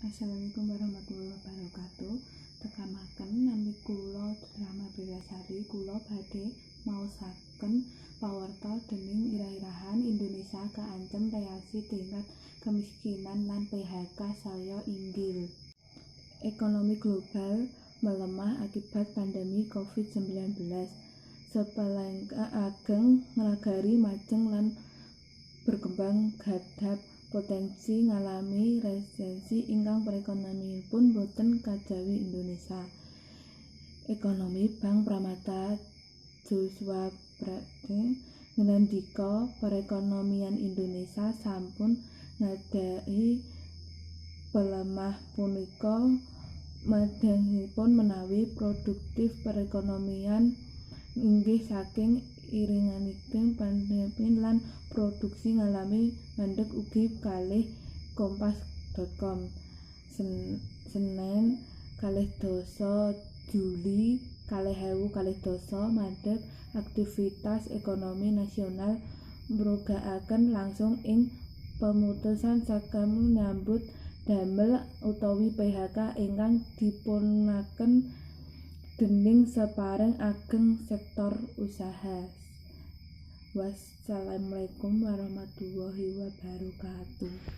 Assalamualaikum warahmatullahi wabarakatuh. Tekamaken nami kula Drama Belasari. Kula badhe maosaken pawarta dening irah-irahan Indonesia kaancem reaksi tingkat kemiskinan lan PHK saya inggil. Ekonomi global melemah akibat pandemi COVID-19. Sepelengga ageng nagari majeng lan berkembang gadhap potensi ngalami resesi ingkang perekonomianipun boten kajawi Indonesia. Ekonomi Bank Pramata Joshua Brade ngendika perekonomian Indonesia sampun ngadhahi pelemah punika medangipun menawi produktif perekonomian inggih saking iringanipun pandemi lan produksi ngalami mandeg ugi kalih kompas.com Senin 12 Juli 2022 mandeg aktivitas ekonomi nasional mrugakaken langsung ing pemutusan sakem nyambut damel utawi PHK ingkang dipunaken dening separing ageng sektor usaha. Wassalamualaikum warahmatullahi wabarakatuh.